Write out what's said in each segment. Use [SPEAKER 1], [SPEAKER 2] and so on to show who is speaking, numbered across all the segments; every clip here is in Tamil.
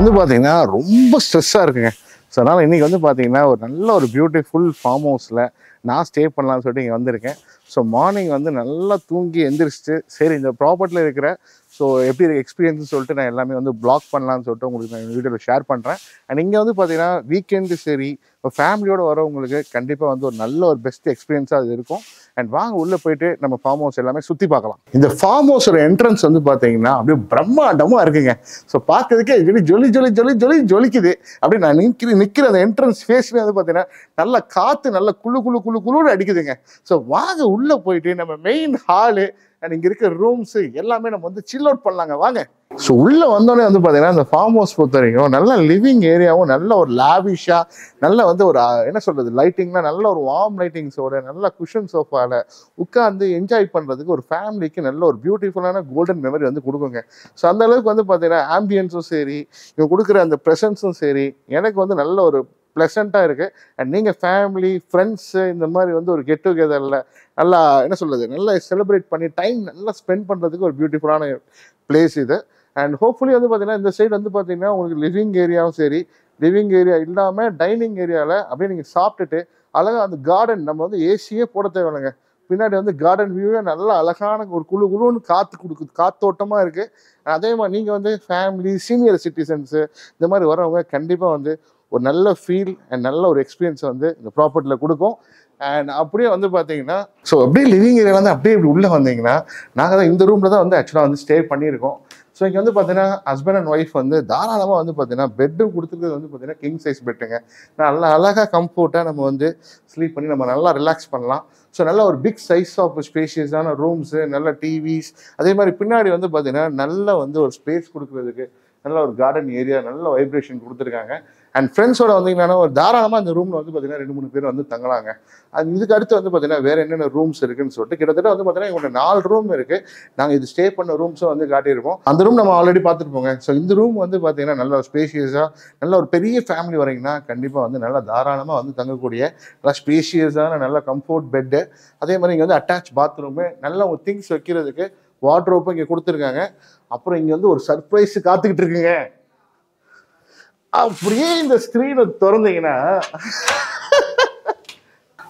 [SPEAKER 1] வந்து பார்த்தீங்கன்னா ரொம்ப ஸ்ட்ரெஸ்ஸாக இருக்குங்க. ஸோ அதனால் இன்றைக்கி வந்து பார்த்தீங்கன்னா ஒரு நல்ல ஒரு பியூட்டிஃபுல் ஃபார்ம் ஹவுஸில் நான் ஸ்டே பண்ணலான்னு சொல்லிட்டு இங்கே வந்திருக்கேன். ஸோ மார்னிங் வந்து நல்லா தூங்கி எந்திரிச்சிட்டு சரி இந்த ப்ராப்பர்ட்டியில் இருக்கிற ஸோ எப்படி இருக்குது எக்ஸ்பீரியன்ஸ்னு சொல்லிட்டு நான் எல்லாமே வந்து ப்ளாக் பண்ணலான்னு சொல்லிட்டு உங்களுக்கு நான் வீடியோவில் ஷேர் பண்ணுறேன். அண்ட் இங்கே வந்து பார்த்தீங்கன்னா வீக்கெண்டு சரி இப்போ ஃபேமிலியோடு வரவங்களுக்கு கண்டிப்பாக வந்து ஒரு நல்ல ஒரு பெஸ்ட் எக்ஸ்பீரியன்ஸாக அது இருக்கும். அண்ட் வாங்க உள்ளே போயிட்டு நம்ம ஃபார்ம் ஹவுஸ் எல்லாமே சுற்றி பார்க்கலாம். இந்த ஃபார்ம் ஹவுஸோட என்ட்ரன்ஸ் வந்து பார்த்தீங்கன்னா அப்படியே பிரம்மாண்டமாக இருக்குங்க. ஸோ பார்க்கறதுக்கே ஜொலிக்குது. அப்படி நான் நிற்கிற அந்த என்ட்ரன்ஸ் ஃபேஸ்லேயே வந்து பார்த்தீங்கன்னா நல்ல காற்று நல்ல குளுன்னு அடிக்குதுங்க. ஸோ வாங்க உள்ளே போயிட்டு நம்ம மெயின் ஹாலு அண்ட் இங்கே இருக்கிற ரூம்ஸு எல்லாமே நம்ம வந்து சில் அவுட் பண்ணலாங்க வாங்க. ஸோ உள்ளே வந்தோடனே வந்து பார்த்தீங்கன்னா இந்த ஃபார்ம் ஹவுஸ் பொறுத்த வரைக்கும் நல்ல லிவிங் ஏரியாவும் நல்ல ஒரு லாவிஷாக நல்ல வந்து ஒரு என்ன சொல்கிறது லைட்டிங்லாம் நல்ல ஒரு வார்ம் லைட்டிங்ஸோட நல்ல குஷன் சோஃபாவில் உட்காந்து என்ஜாய் பண்ணுறதுக்கு ஒரு ஃபேமிலிக்கு நல்ல ஒரு பியூட்டிஃபுல்லான கோல்டன் மெமரி வந்து கொடுக்குங்க. ஸோ அந்த அளவுக்கு வந்து பார்த்தீங்கன்னா ஆம்பியன்ஸும் சரி இவங்க கொடுக்குற அந்த ப்ரெசன்ஸும் சரி எனக்கு வந்து நல்ல ஒரு ப்ளசண்ட்டாக இருக்குது. அண்ட் நீங்கள் ஃபேமிலி ஃப்ரெண்ட்ஸு இந்த மாதிரி வந்து ஒரு கெட் டுகெதரில் நல்லா என்ன சொல்கிறது நல்லா செலிப்ரேட் பண்ணி டைம் நல்லா ஸ்பெண்ட் பண்ணுறதுக்கு ஒரு பியூட்டிஃபுல்லான பிளேஸ் இது. அண்ட் ஹோப்ஃபுல்லி வந்து பார்த்தீங்கன்னா இந்த சைடு வந்து பார்த்தீங்கன்னா உங்களுக்கு லிவிங் ஏரியாவும் சரி லிவிங் ஏரியா இல்லாமல் டைனிங் ஏரியாவில் அப்படியே நீங்கள் சாப்பிட்டுட்டு அழகாக அந்த கார்டன் நம்ம வந்து ஏசியே போட தேவையில்லைங்க. பின்னாடி வந்து கார்டன் வியூவே நல்லா அழகான ஒரு குளுன்னு காத்தோட்டமாக இருக்குது. அதே மாதிரி நீங்கள் வந்து ஃபேமிலி சீனியர் சிட்டிசன்ஸு இந்த மாதிரி வரவங்க கண்டிப்பாக வந்து ஒரு நல்ல ஃபீல் அண்ட் நல்ல ஒரு எக்ஸ்பீரியன்ஸ் வந்து இந்த ப்ராப்பர்ட்டியில் கொடுக்கும். அண்ட் அப்படியே வந்து பார்த்தீங்கன்னா ஸோ அப்படியே லிவிங் ஏரியா வந்து அப்படியே இப்படி உள்ளே வந்தீங்கன்னா நாங்கள் தான் இந்த ரூமில் தான் வந்து ஆக்சுவலாக வந்து ஸ்டே பண்ணியிருக்கோம். ஸோ இங்கே வந்து பார்த்தீங்கன்னா ஹஸ்பண்ட் அண்ட் ஒய்ஃப் வந்து தாராளமாக வந்து பார்த்தீங்கன்னா பெட்டும் கொடுத்துருக்கிறது வந்து பார்த்தீங்கன்னா கிங் சைஸ் பெட்டுங்க. நல்லா அழகாக கம்ஃபர்ட்டாக நம்ம வந்து ஸ்லீப் பண்ணி நம்ம நல்லா ரிலாக்ஸ் பண்ணலாம். ஸோ நல்ல ஒரு பிக் சைஸ் ஆஃப் ஸ்பேஷியஸான ரூம்ஸு நல்ல டிவிஸ் அதே மாதிரி பின்னாடி வந்து பார்த்தீங்கன்னா நல்ல வந்து ஒரு ஸ்பேஸ் கொடுக்குறதுக்கு நல்ல ஒரு கார்டன் ஏரியா நல்ல வைப்ரேஷன் கொடுத்துருக்காங்க. அண்ட் ஃப்ரெண்ட்ஸோட வந்தீங்கன்னா ஒரு தாராளமாக அந்த ரூமில் வந்து பார்த்தீங்கன்னா 2-3 பேர் வந்து தங்கலாங்க. அது இதுக்கு அடுத்து வந்து பார்த்தீங்கன்னா வேறு என்னென்ன ரூம்ஸ் இருக்குன்னு சொல்லிட்டு கிட்டத்தட்ட வந்து பார்த்தீங்கன்னா இவங்க 4 ரூம் இருக்குது. நாங்கள் இது ஸ்டே பண்ண ரூம்ஸும் வந்து காட்டியிருப்போம். அந்த ரூம் நம்ம ஆல்ரெடி பார்த்துருப்போங்க. ஸோ இந்த ரூம் வந்து பார்த்தீங்கன்னா நல்ல ஒரு ஸ்பேஷியஸாக நல்ல ஒரு பெரிய ஃபேமிலி வரீங்கன்னா கண்டிப்பாக வந்து நல்லா தாராளமாக வந்து தங்கக்கூடிய நல்லா ஸ்பேஷியஸான நல்ல கம்ஃபர்ட் பெட்டு அதே மாதிரி இங்கே வந்து அட்டாச் பாத்ரூமு நல்ல ஒரு திங்ஸ் வைக்கிறதுக்கு வார்ட்ரோப்பும் இங்கே கொடுத்துருக்காங்க. அப்புறம் இங்கே வந்து ஒரு சர்ப்ரைஸ் காத்துக்கிட்டு இருக்குங்க. அப்படியே இந்த ஸ்க்ரீனை திறந்தீங்கன்னா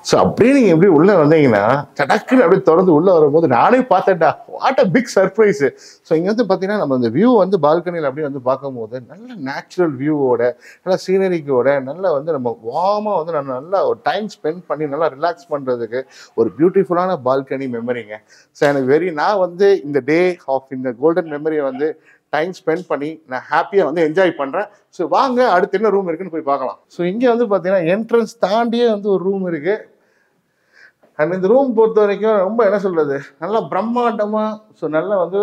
[SPEAKER 1] ஸோ அப்படியே நீங்கள் எப்படி உள்ளே வந்தீங்கன்னா டக்குன்னு அப்படியே திறந்து உள்ளே வரும்போது நானே பார்த்தேன்டா what a big surprise. So இங்கே வந்து பார்த்தீங்கன்னா நம்ம இந்த வியூ வந்து பால்கனியில் அப்படியே வந்து பார்க்கும்போது நல்ல நேச்சுரல் வியூவோட நல்ல சீனரிக்கோட நல்ல வந்து நம்ம வார்மாக வந்து நம்ம நல்லா ஒரு டைம் ஸ்பெண்ட் பண்ணி நல்லா ரிலாக்ஸ் பண்ணுறதுக்கு ஒரு பியூட்டிஃபுல்லான பால்கனி மெமரிங்க. ஸோ எனக்கு நான் வந்து இந்த டே ஆஃப் இந்த கோல்டன் மெமரியை வந்து டைம் ஸ்பெண்ட் பண்ணி நான் ஹாப்பியாக வந்து என்ஜாய் பண்ணுறேன். ஸோ வாங்க அடுத்து என்ன ரூம் இருக்குன்னு போய் பார்க்கலாம். ஸோ இங்கே வந்து பார்த்தீங்கன்னா என்ட்ரன்ஸ் தாண்டியே வந்து ஒரு ரூம் இருக்குது. அண்ட் இந்த ரூம் பொறுத்த வரைக்கும் ரொம்ப என்ன சொல்கிறது நல்லா பிரம்மாண்டமாக ஸோ நல்லா வந்து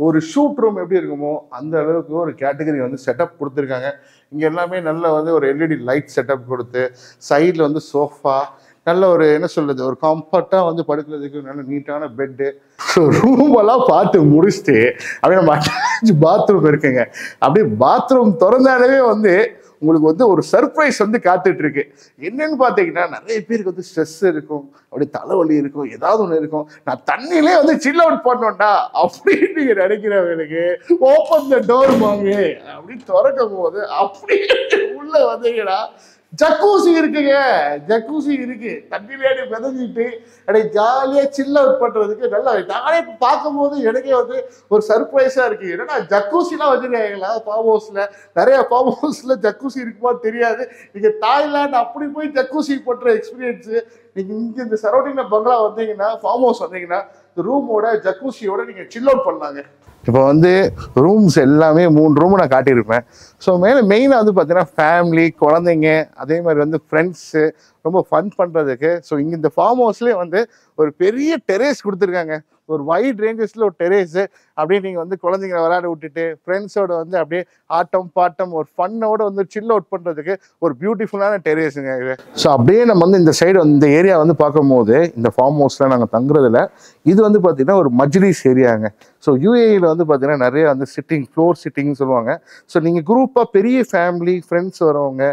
[SPEAKER 1] ஒரு ஷூட் ரூம் எப்படி இருக்குமோ அந்த அளவுக்கு ஒரு கேட்டகரி வந்து செட்டப் கொடுத்துருக்காங்க. இங்கே எல்லாமே நல்லா வந்து ஒரு எல்இடி லைட் செட்டப் கொடுத்து சைடில் வந்து சோஃபா நல்ல ஒரு என்ன சொல்கிறது ஒரு கம்ஃபர்ட்டாக வந்து படுக்கிறதுக்கு நல்ல நீட்டான பெட்டு. ஸோ ரூமெல்லாம் பார்த்து முடிச்சுட்டு அப்படியே நம்ம அட்டாச் பாத்ரூம் இருக்குங்க. அப்படியே பாத்ரூம் திறந்தாலே வந்து உங்களுக்கு வந்து ஒரு சர்ப்ரைஸ் வந்து காத்துட்டு இருக்கு. என்னன்னு பார்த்தீங்கன்னா நிறைய பேருக்கு வந்து ஸ்ட்ரெஸ் இருக்கும் அப்படியே தலைவலி இருக்கும் ஏதாவது ஒன்று இருக்கும். நான் தண்ணியிலே வந்து சில் அவுட் பண்ணோம்டா அப்படின்னு நீங்க நினைக்கிறவங்களுக்கு ஓப்பன் த டோர் வாங்க அப்படின்னு திறக்கும் போது அப்படியே உள்ள வந்தீங்கன்னா ஜக்கூசி இருக்குங்க. ஜக்கூசி இருக்கு தண்ணியிலே மிதஞ்சிட்டு அப்படியே ஜாலியாக சில் அவுட் பண்ணுறதுக்கு நல்லா நானே பார்க்கும்போது எனக்கே வந்து ஒரு சர்ப்ரைஸாக இருக்குது. என்னன்னா ஜக்கூசிலாம் வச்சுருக்காங்களா ஃபார்ம் ஹவுஸில் நிறைய ஃபார்ம் ஹவுஸில் ஜக்கூசி இருக்குமா தெரியாது. நீங்கள் தாய்லாந்து அப்படி போய் ஜக்கூசி பண்ணுற எக்ஸ்பீரியன்ஸு நீங்கள் இங்கே இந்த சரௌண்டிங்கில் பங்களா வந்தீங்கன்னா ஃபார்ம் ஹவுஸ் வந்தீங்கன்னா இந்த ரூமோட ஜக்கூசியோட நீங்கள் சில் அவுட் பண்ணலாங்க. இப்போ வந்து ரூம்ஸ் எல்லாமே 3 ரூம் நான் காட்டியிருப்பேன். ஸோ மெயினாக வந்து பார்த்தீங்கன்னா ஃபேமிலி குழந்தைங்க அதே மாதிரி வந்து ஃப்ரெண்ட்ஸு ரொம்ப ஃபன் பண்ணுறதுக்கு. ஸோ இங்கே இந்த ஃபார்ம் ஹவுஸ்லேயே வந்து ஒரு பெரிய டெரேஸ் கொடுத்துருக்காங்க. ஒரு வைட் ரேஞ்சஸில் ஒரு டெரேஸு அப்படியே நீங்கள் வந்து குழந்தைங்களை விளையாட விட்டுட்டு ஃப்ரெண்ட்ஸோட வந்து அப்படியே ஆட்டம் பாட்டம் ஒரு ஃபன்னோட வந்து சில் அவுட் பண்ணுறதுக்கு ஒரு பியூட்டிஃபுல்லான டெரேஸுங்க இது. ஸோ அப்படியே நம்ம வந்து இந்த சைடு இந்த ஏரியா வந்து பார்க்கும்போது இந்த ஃபார்ம் ஹவுஸில் நாங்கள் தங்குறதில்ல இது வந்து பார்த்திங்கன்னா ஒரு மஜ்லிஸ் ஏரியாங்க. ஸோ யூஏஇயில் வந்து பார்த்திங்கன்னா நிறைய வந்து ஃப்ளோர் சிட்டிங்னு சொல்லுவாங்க. ஸோ நீங்கள் குரூப்பாக பெரிய ஃபேமிலி ஃப்ரெண்ட்ஸ் வரவங்க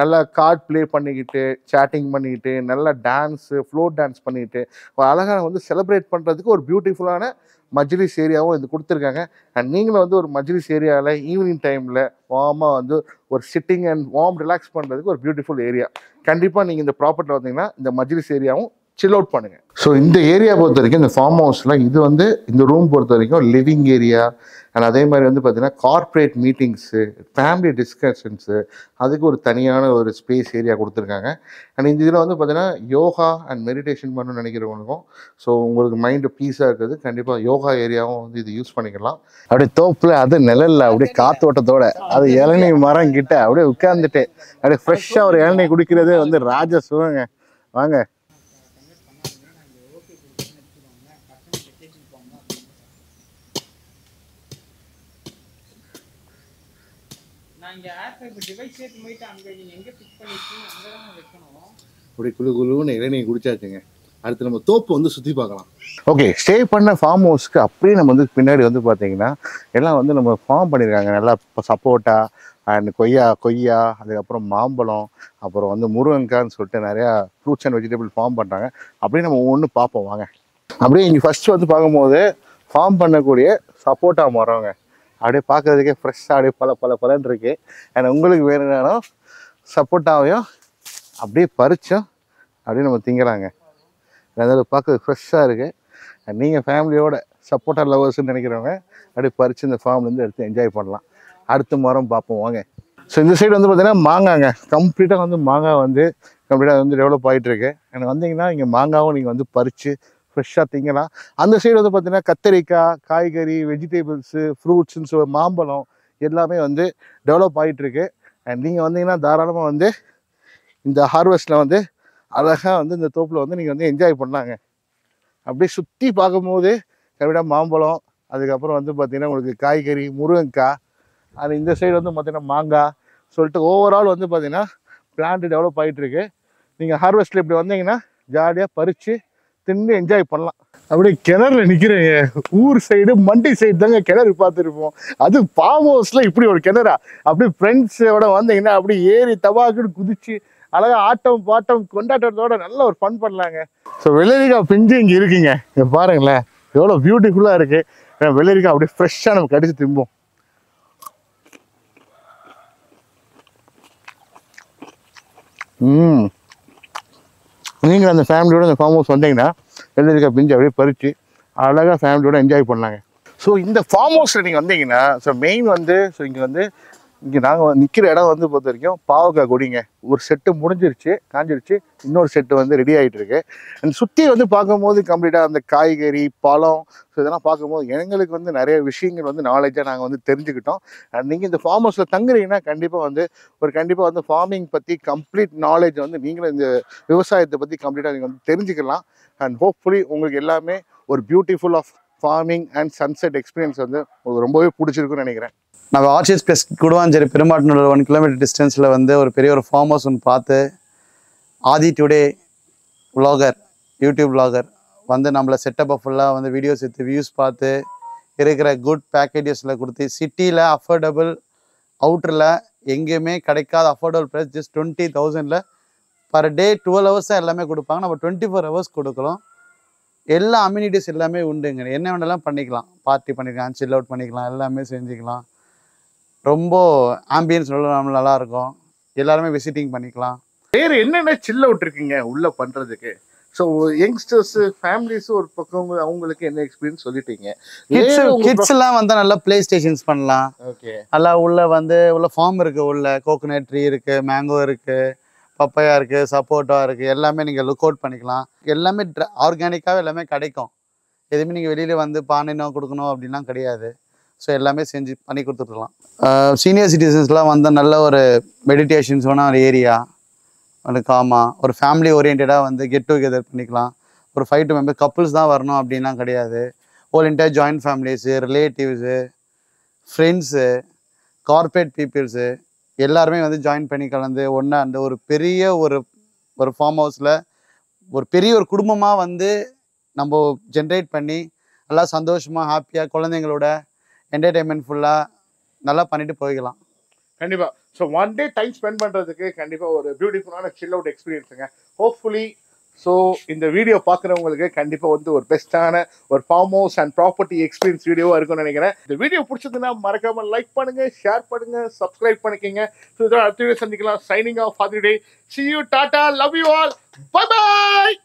[SPEAKER 1] நல்லா கார்ட் ப்ளே பண்ணிக்கிட்டு சேட்டிங் பண்ணிக்கிட்டு நல்லா டான்ஸு ஃப்ளோர் டான்ஸ் பண்ணிக்கிட்டு அழகாக வந்து செலிப்ரேட் பண்ணுறதுக்கு ஒரு பியூட்டிஃபுல்லான மஜ்லிஸ் ஏரியாவும் இது கொடுத்துருக்காங்க. அண்ட் நீங்களும் வந்து ஒரு மஜ்லிஸ் ஏரியாவில் ஈவினிங் டைமில் வார்மாக வந்து ஒரு சிட்டிங் அண்ட் வார்ம் ரிலாக்ஸ் பண்ணுறதுக்கு ஒரு பியூட்டிஃபுல் ஏரியா. கண்டிப்பாக நீங்கள் இந்த ப்ராப்பர்ட்டியில் வந்தீங்கன்னா இந்த மஜ்லிஸ் ஏரியாவும் சில் அவுட் பண்ணுங்கள். ஸோ இந்த ஏரியா பொறுத்த வரைக்கும் இந்த ஃபார்ம் ஹவுஸில் இது வந்து இந்த ரூம் பொறுத்த வரைக்கும் லிவிங் ஏரியா அண்ட் அதே மாதிரி வந்து பார்த்தீங்கன்னா கார்ப்பரேட் மீட்டிங்ஸு, ஃபேமிலி டிஸ்கஷன்ஸு, அதுக்கு ஒரு தனியான ஒரு ஸ்பேஸ் ஏரியா கொடுத்துருக்காங்க. அண்ட் இந்த இதில் வந்து பார்த்தீங்கன்னா யோகா அண்ட் மெடிடேஷன் பண்ணணும்னு நினைக்கிறவங்களுக்கும், ஸோ உங்களுக்கு மைண்டு பீஸாக இருக்கிறது கண்டிப்பாக யோகா ஏரியாவும் வந்து இது யூஸ் பண்ணிக்கலாம். அப்படியே தோப்பில் அது நிழலில் அப்படியே காத்தோட்டத்தோட அது இளநீ மரம் கிட்ட அப்படியே உட்கார்ந்துட்டு அப்படியே ஃப்ரெஷ்ஷாக ஒரு இளநீ குடிக்கிறதே வந்து ராஜ சுகங்க. வாங்க. அப்படி குழு குழுன்னு இளநீ குடிச்சாச்சுங்க. அடுத்து நம்ம தோப்பு வந்து சுற்றி பார்க்கலாம். ஓகே, ஸ்டே பண்ண ஃபார்ம் ஹவுஸ்க்கு அப்படியே நம்ம வந்து பின்னாடி வந்து பார்த்தீங்கன்னா எல்லாம் வந்து நம்ம ஃபார்ம் பண்ணியிருக்காங்க. நல்லா இப்போ சப்போட்டா அண்ட் கொய்யா அதுக்கப்புறம் மாம்பழம், அப்புறம் வந்து முருங்கக்கான்னு சொல்லிட்டு நிறையா ஃப்ரூட்ஸ் அண்ட் வெஜிடபிள் ஃபார்ம் பண்ணுறாங்க. அப்படியே நம்ம ஒவ்வொன்று பார்ப்போம் வாங்க. அப்படியே இங்கே ஃபஸ்ட்டு வந்து பார்க்கும்போது ஃபார்ம் பண்ணக்கூடிய சப்போட்டா மரங்க. அப்படியே பார்க்குறதுக்கே ஃப்ரெஷ்ஷாக அப்படியே பலன்னு இருக்கு. அண்ட் உங்களுக்கு வேணும்னாலும் சப்போட்டாவையும் அப்படியே பறிச்சோம் அப்படியே நம்ம திங்கலாங்க. அதாவது பார்க்க ஃப்ரெஷ்ஷாக இருக்குது. நீங்கள் ஃபேமிலியோட சப்போட்டா லவர்ஸ்ன்னு நினைக்கிறவங்க அப்படியே பறித்து இந்த ஃபார்ம்லேருந்து எடுத்து என்ஜாய் பண்ணலாம். அடுத்த மரம் பார்ப்போம் வாங்க. ஸோ இந்த சைடு வந்து பார்த்தீங்கன்னா மாங்காங்க. கம்ப்ளீட்டாக வந்து மாங்காய் வந்து கம்ப்ளீட்டாக வந்து டெவலப் ஆகிட்டுருக்கு. எனக்கு வந்தீங்கன்னா இங்கே மாங்காவும் நீங்கள் வந்து பறித்து ஃப்ரெஷ்ஷாக திங்கலாம். அந்த சைடு வந்து பார்த்தீங்கன்னா கத்தரிக்காய், காய்கறி, வெஜிடபிள்ஸு, ஃப்ரூட்ஸுன்னு சொல்லி மாம்பழம் எல்லாமே வந்து டெவலப் ஆகிட்டுருக்கு. அண்ட் நீங்கள் வந்தீங்கன்னா தாராளமாக வந்து இந்த ஹார்வெஸ்ட்டில் வந்து அழகாக வந்து இந்த தோப்பில் வந்து நீங்கள் வந்து என்ஜாய் பண்ணலாங்க. அப்படியே சுற்றி பார்க்கும்போது கம்ப்ளீட்டாக மாம்பழம், அதுக்கப்புறம் வந்து பார்த்திங்கன்னா உங்களுக்கு காய்கறி, முருங்கக்காய், அது இந்த சைடு வந்து பார்த்திங்கன்னா மாங்காய் சொல்லிட்டு ஓவரால் வந்து பார்த்திங்கன்னா பிளான்ட் டெவலப் ஆகிட்டுருக்கு. நீங்கள் ஹார்வெஸ்ட்டில் இப்படி வந்தீங்கன்னா ஜாலியாக பறித்து தின்னு என்ஜாய் பண்ணலாம். அப்படியே கிணறுல நிற்கிறேங்க. ஊர் சைடு மண்டி சைடு தாங்க கிணறு பார்த்துருப்போம். அது ஃபார்ம் ஹவுஸில் இப்படி ஒரு கிணறா? அப்படியே ஃப்ரெண்ட்ஸோட வந்தீங்கன்னா அப்படி ஏறி தவாக்குன்னு குதிச்சு அழகாக ஆட்டம் பாட்டம் கொண்டாட்டத்தோட நல்ல ஒரு ஃபன் பண்ணலாங்க. ஸோ வெள்ளரிக்காய் பிஞ்சு இங்கே இருக்குங்க. இங்கே பாருங்களேன் எவ்வளோ பியூட்டிஃபுல்லாக இருக்குது. வெள்ளரிக்காய் அப்படியே ஃப்ரெஷ்ஷாக நம்ம கடிச்சு திம்போம். நீங்கள் அந்த ஃபேமிலியோட அந்த ஃபார்ம் ஹவுஸ் வந்தீங்கன்னா வெள்ளரிக்காய் பிஞ்சு அப்படியே பறித்து அழகாக ஃபேமிலியோட என்ஜாய் பண்ணலாங்க. ஸோ இந்த ஃபார்ம் ஹவுஸில் நீங்கள் வந்தீங்கன்னா ஸோ மெயின் வந்து ஸோ இங்கே நாங்கள் நிற்கிற இடம் வந்து பொறுத்த வரைக்கும் பாவக்காய் கொடிங்க. ஒரு செட்டு முடிஞ்சிருச்சு, காஞ்சிருச்சு, இன்னொரு செட்டு வந்து ரெடி ஆகிட்டு இருக்கு. அந்த சுற்றி வந்து பார்க்கும்போது கம்ப்ளீட்டாக அந்த காய்கறி, பழம், ஸோ இதெல்லாம் பார்க்கும்போது எங்களுக்கு வந்து நிறைய விஷயங்கள் வந்து நாலேஜாக நாங்கள் வந்து தெரிஞ்சுக்கிட்டோம். அண்ட் நீங்கள் இந்த ஃபார்ம் ஹவுஸில் தங்குறீங்கன்னா கண்டிப்பாக வந்து ஃபார்மிங் பற்றி கம்ப்ளீட் நாலேஜ் வந்து நீங்களும் இந்த விவசாயத்தை பற்றி கம்ப்ளீட்டாக நீங்கள் வந்து தெரிஞ்சுக்கலாம். அண்ட் ஹோப்ஃபுல்லி உங்களுக்கு எல்லாமே ஒரு beautiful of farming and sunset experience வந்து உங்களுக்கு ரொம்பவே பிடிச்சிருக்குன்னு நினைக்கிறேன்.
[SPEAKER 2] நம்ம Archies plus Guduvanchery Perumattanur 1 kilometre டிஸ்டன்ஸில் வந்து ஒரு பெரிய ஒரு ஃபார்ம் ஹவுஸ் ஒன்று பார்த்து Aadhi today vlogger, YouTube vlogger வந்து நம்மளை செட்டப்பை ஃபுல்லாக வந்து வீடியோஸ் எடுத்து வியூஸ் பார்த்து இருக்கிற குட் பேக்கேஜஸில் கொடுத்து சிட்டியில் அஃபோர்டபுள், அவுட்டரில் எங்கேயுமே கிடைக்காத affordable price just 20,000 per day 12 hours தான் எல்லாமே கொடுப்பாங்க. நம்ம 24 hours கொடுக்குறோம். எல்லா அம்யூனிட்டிஸ் எல்லாமே உண்டுங்க. என்ன வேணாலும் பண்ணிக்கலாம். பார்ட்டி பண்ணிக்கலாம், சில் அவுட் பண்ணிக்கலாம், எல்லாமே செஞ்சுக்கலாம். ரொம்ப ஆம்பியன்ஸ் நல்லாயிருக்கும். எல்லாருமே விசிட்டிங் பண்ணிக்கலாம்.
[SPEAKER 1] வேறு என்னென்ன சில் அவுட் இருக்குங்க உள்ளே பண்ணுறதுக்கு? ஸோ யங்ஸ்டர்ஸு, ஃபேமிலிஸு ஒரு பக்கம் அவங்களுக்கு என்ன எக்ஸ்பீரியன்ஸ் சொல்லிட்டீங்க.
[SPEAKER 2] கிட்ஸ் எல்லாம் வந்தால் நல்லா ப்ளே ஸ்டேஷன்ஸ் பண்ணலாம். ஓகே, நல்லா உள்ள ஃபார்ம் இருக்குது. உள்ள கோகோனட் ட்ரீ இருக்குது, மேங்கோ இருக்குது, பப்பையா இருக்குது, சப்போட்டா இருக்குது. எல்லாமே நீங்கள் லுக் அவுட் பண்ணிக்கலாம். எல்லாமே ஆர்கானிக்காகவே எல்லாமே கிடைக்கும். எதுவுமே நீங்கள் வெளியில் வந்து பானைனோ கொடுக்கணும் அப்படின்லாம் கிடையாது. ஸோ எல்லாமே செஞ்சு பண்ணி கொடுத்துட்ருக்கலாம். சீனியர் சிட்டிசன்ஸ்லாம் வந்தால் நல்ல ஒரு மெடிடேஷன்ஸ் வேணால் ஒரு ஏரியா வந்து காமாக ஒரு ஃபேமிலி ஓரியன்டாக வந்து கெட் டுகெதர் பண்ணிக்கலாம். ஒரு 5 to 5 members கப்புள்ஸ் தான் வரணும் அப்படின்லாம் கிடையாது. Whole entire joint families, relatives, friends, corporate peoples எல்லாருமே வந்து ஜாயின் பண்ணி கலந்து ஒன்றா அந்த ஒரு பெரிய ஒரு ஃபார்ம் ஹவுஸில் ஒரு பெரிய ஒரு குடும்பமாக வந்து நம்ம ஜென்ரேட் பண்ணி நல்லா சந்தோஷமாக ஹாப்பியாக குழந்தைங்களோட என்டர்டெயின்மெண்ட் ஃபுல்லாக நல்லா பண்ணிட்டு போய்க்கலாம்.
[SPEAKER 1] கண்டிப்பாக. ஸோ 1 day டைம் ஸ்பெண்ட் பண்ணுறதுக்கு கண்டிப்பாக ஒரு பியூட்டிஃபுல்லான சில் அவுட் எக்ஸ்பீரியன்ஸுங்க. ஹோப்ஃபுல்லி ஸோ இந்த வீடியோ பார்க்குறவங்களுக்கு கண்டிப்பாக வந்து ஒரு பெஸ்ட்டான ஒரு farm house and property experience வீடியோவாக இருக்கும்னு நினைக்கிறேன். இந்த வீடியோ பிடிச்சதுன்னா மறக்காம லைக் பண்ணுங்க, ஷேர் பண்ணுங்க, சப்ஸ்கிரைப் பண்ணிக்கோங்க. ஸோ அடுத்த வீடியோ சந்திக்கலாம். Signing off for the day. See you, Tata, love you all. Bye bye.